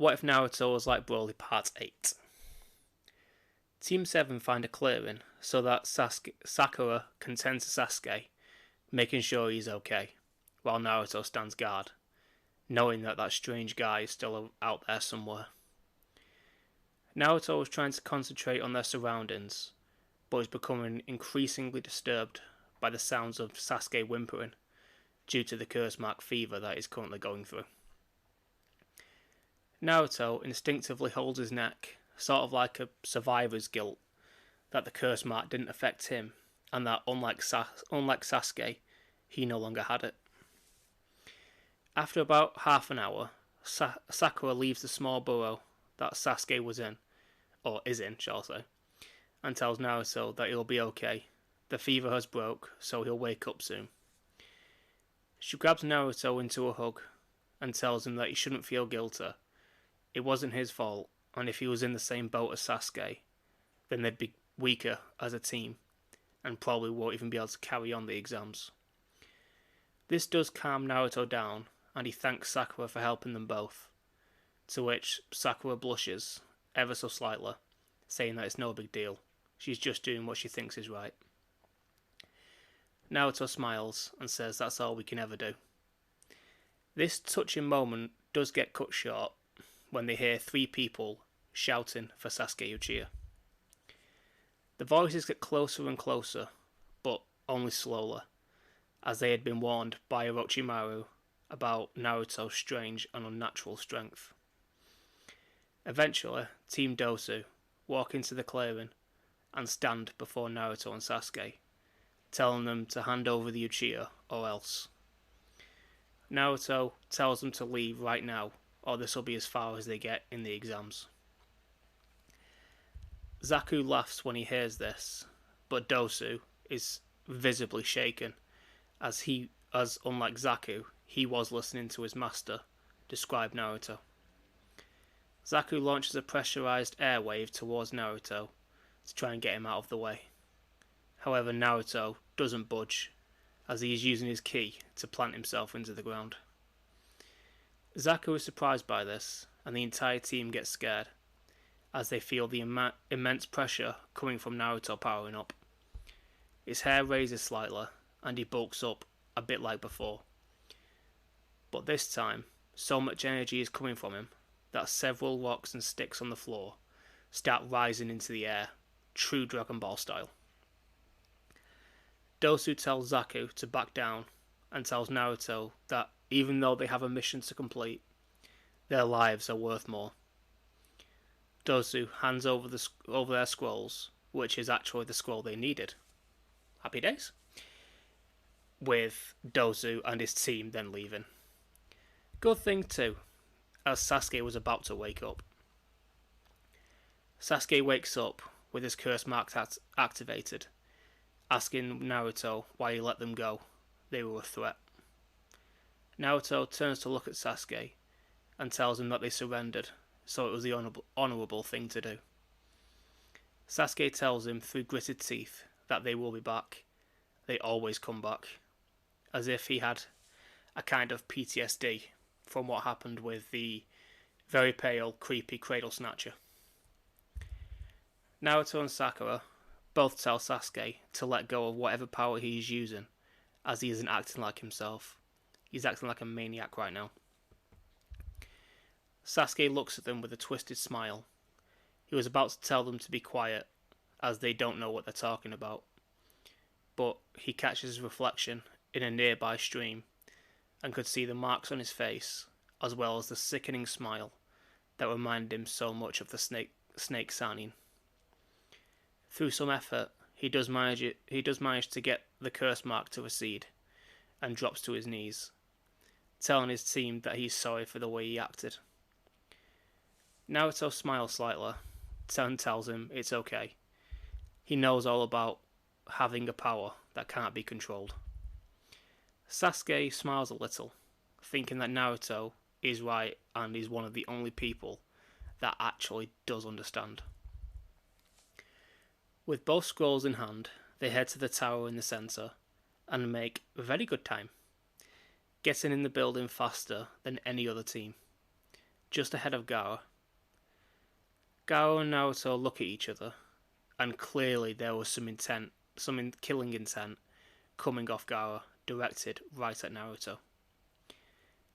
What if Naruto was like Broly Part 8? Team 7 find a clearing so that Sakura can tend to Sasuke, making sure he's okay, while Naruto stands guard, knowing that that strange guy is still out there somewhere. Naruto is trying to concentrate on their surroundings, but is becoming increasingly disturbed by the sounds of Sasuke whimpering due to the curse mark fever that he's currently going through. Naruto instinctively holds his neck, sort of like a survivor's guilt that the curse mark didn't affect him, and that unlike Sasuke, he no longer had it. After about half an hour, Sakura leaves the small burrow that Sasuke was in, or is in, shall I say, and tells Naruto that he'll be okay. The fever has broke, so he'll wake up soon. She grabs Naruto into a hug and tells him that he shouldn't feel guilty. It wasn't his fault, and if he was in the same boat as Sasuke, then they'd be weaker as a team, and probably won't even be able to carry on the exams. This does calm Naruto down, and he thanks Sakura for helping them both, to which Sakura blushes, ever so slightly, saying that it's no big deal. She's just doing what she thinks is right. Naruto smiles and says that's all we can ever do. This touching moment does get cut short when they hear 3 people shouting for Sasuke Uchiha. The voices get closer and closer, but only slowly, as they had been warned by Orochimaru about Naruto's strange and unnatural strength. Eventually, Team Dosu walk into the clearing and stand before Naruto and Sasuke, telling them to hand over the Uchiha or else. Naruto tells them to leave right now, or this will be as far as they get in the exams. Zaku laughs when he hears this, but Dosu is visibly shaken, as unlike Zaku, he was listening to his master describe Naruto. Zaku launches a pressurized air wave towards Naruto to try and get him out of the way. However, Naruto doesn't budge, as he is using his ki to plant himself into the ground. Zaku is surprised by this, and the entire team gets scared, as they feel the immense pressure coming from Naruto powering up. His hair raises slightly, and he bulks up a bit like before. But this time, so much energy is coming from him that several rocks and sticks on the floor start rising into the air, true Dragon Ball style. Dosu tells Zaku to back down and tells Naruto that even though they have a mission to complete, their lives are worth more. Dosu hands over their scrolls, which is actually the scroll they needed. Happy days. With Dosu and his team then leaving. Good thing too, as Sasuke was about to wake up. Sasuke wakes up with his curse mark activated, asking Naruto why he let them go. They were a threat. Naruto turns to look at Sasuke and tells him that they surrendered, so it was the honourable thing to do. Sasuke tells him through gritted teeth that they will be back. They always come back, as if he had a kind of PTSD from what happened with the very pale, creepy Cradle Snatcher. Naruto and Sakura both tell Sasuke to let go of whatever power he is using, as he isn't acting like himself. He's acting like a maniac right now. Sasuke looks at them with a twisted smile. He was about to tell them to be quiet, as they don't know what they're talking about. But he catches his reflection in a nearby stream, and could see the marks on his face, as well as the sickening smile that reminded him so much of the snake Sanin. Through some effort, he does manage to get the curse mark to recede, and drops to his knees, telling his team that he's sorry for the way he acted. Naruto smiles slightly, and tells him it's okay. He knows all about having a power that can't be controlled. Sasuke smiles a little, thinking that Naruto is right and is one of the only people that actually does understand. With both scrolls in hand, they head to the tower in the centre and make very good time, getting in the building faster than any other team. just ahead of Gaara. Gaara and Naruto look at each other, and clearly there was some killing intent coming off Gaara, directed right at Naruto.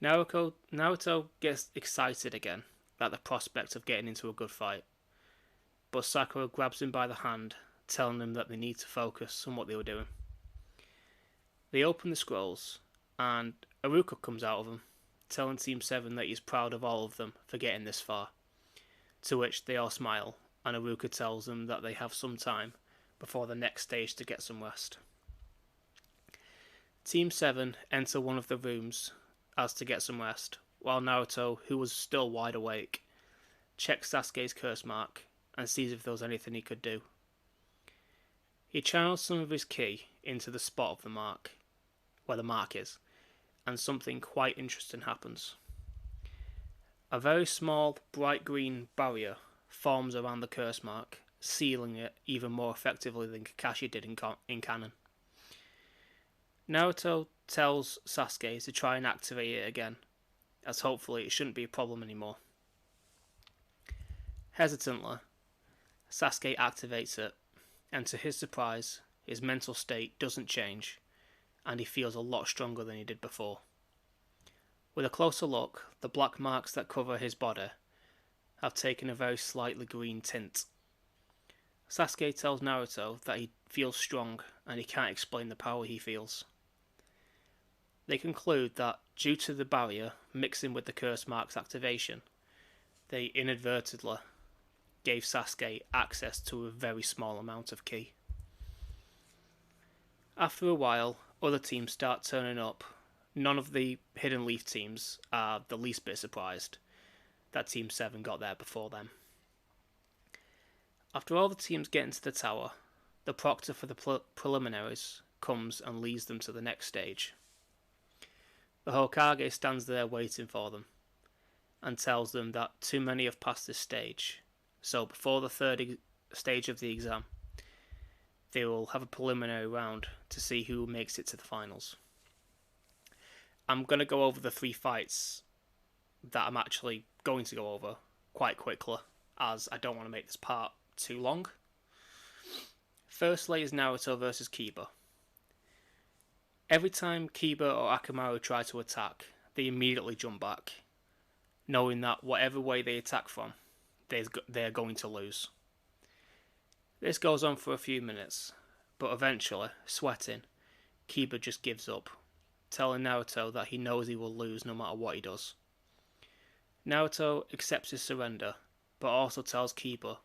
Naruto gets excited again at the prospect of getting into a good fight, but Sakura grabs him by the hand, telling him that they need to focus on what they were doing. They open the scrolls, and Iruka comes out of them, telling Team 7 that he's proud of all of them for getting this far, to which they all smile, and Iruka tells them that they have some time before the next stage to get some rest. Team 7 enter one of the rooms as to get some rest, while Naruto, who was still wide awake, checks Sasuke's curse mark and sees if there was anything he could do. He channels some of his ki into the spot of the mark, where the mark is, and something quite interesting happens. A very small, bright green barrier forms around the curse mark, sealing it even more effectively than Kakashi did in canon. Naruto tells Sasuke to try and activate it again, as hopefully it shouldn't be a problem anymore. Hesitantly, Sasuke activates it, and to his surprise, his mental state doesn't change, and he feels a lot stronger than he did before. With a closer look, the black marks that cover his body have taken a very slightly green tint. Sasuke tells Naruto that he feels strong and he can't explain the power he feels. They conclude that due to the barrier mixing with the curse mark's activation, they inadvertently gave Sasuke access to a very small amount of ki. After a while, other teams start turning up. None of the Hidden Leaf teams are the least bit surprised that Team 7 got there before them. After all the teams get into the tower, the proctor for the preliminaries comes and leads them to the next stage. The Hokage stands there waiting for them, and tells them that too many have passed this stage, so before the third stage of the exam, they will have a preliminary round to see who makes it to the finals. I'm going to go over the 3 fights that I'm actually going to go over quite quickly, as I don't want to make this part too long. Firstly is Naruto versus Kiba. Every time Kiba or Akamaru try to attack, they immediately jump back, knowing that whatever way they attack from, they're going to lose. This goes on for a few minutes, but eventually, sweating, Kiba just gives up, telling Naruto that he knows he will lose no matter what he does. Naruto accepts his surrender, but also tells Kiba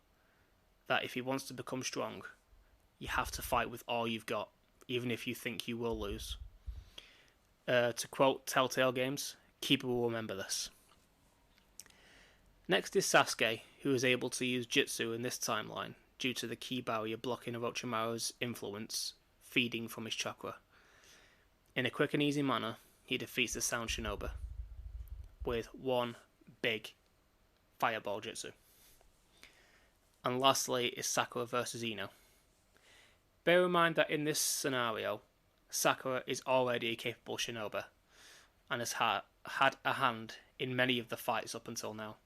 that if he wants to become strong, you have to fight with all you've got, even if you think you will lose. To quote Telltale Games, Kiba will remember this. Next is Sasuke, who is able to use Jutsu in this timeline due to the ki barrier blocking Orochimaru's influence feeding from his chakra. In a quick and easy manner, he defeats the Sound Shinobi with one big fireball jutsu. And lastly is Sakura versus Ino. Bear in mind that in this scenario, Sakura is already a capable shinobi and has had a hand in many of the fights up until now,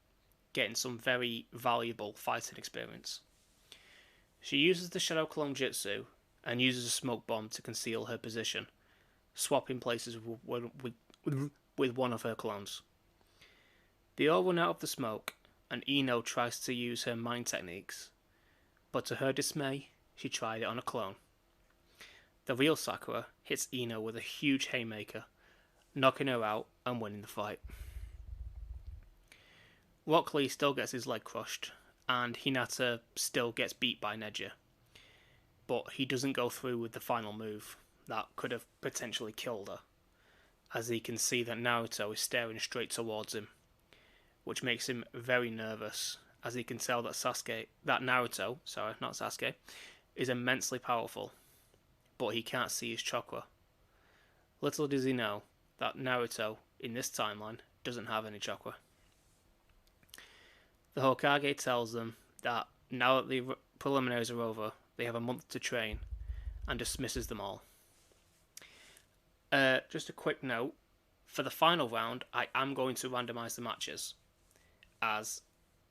getting some very valuable fighting experience. She uses the Shadow Clone Jutsu and uses a smoke bomb to conceal her position, swapping places with one of her clones. They all run out of the smoke, and Ino tries to use her mind techniques, but to her dismay, she tried it on a clone. The real Sakura hits Ino with a huge haymaker, knocking her out and winning the fight. Rock Lee still gets his leg crushed, and Hinata still gets beat by Neji, but he doesn't go through with the final move that could have potentially killed her, as he can see that Naruto is staring straight towards him, which makes him very nervous, as he can tell that Naruto, is immensely powerful, but he can't see his chakra. Little does he know that Naruto, in this timeline, doesn't have any chakra. The Hokage tells them that now that the preliminaries are over, they have a month to train, and dismisses them all. Just a quick note, for the final round, I am going to randomise the matches, as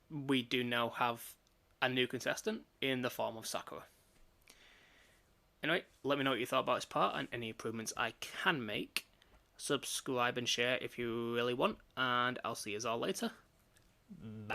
we do now have a new contestant in the form of Sakura. Anyway, let me know what you thought about this part and any improvements I can make. Subscribe and share if you really want, and I'll see you all later. Bye.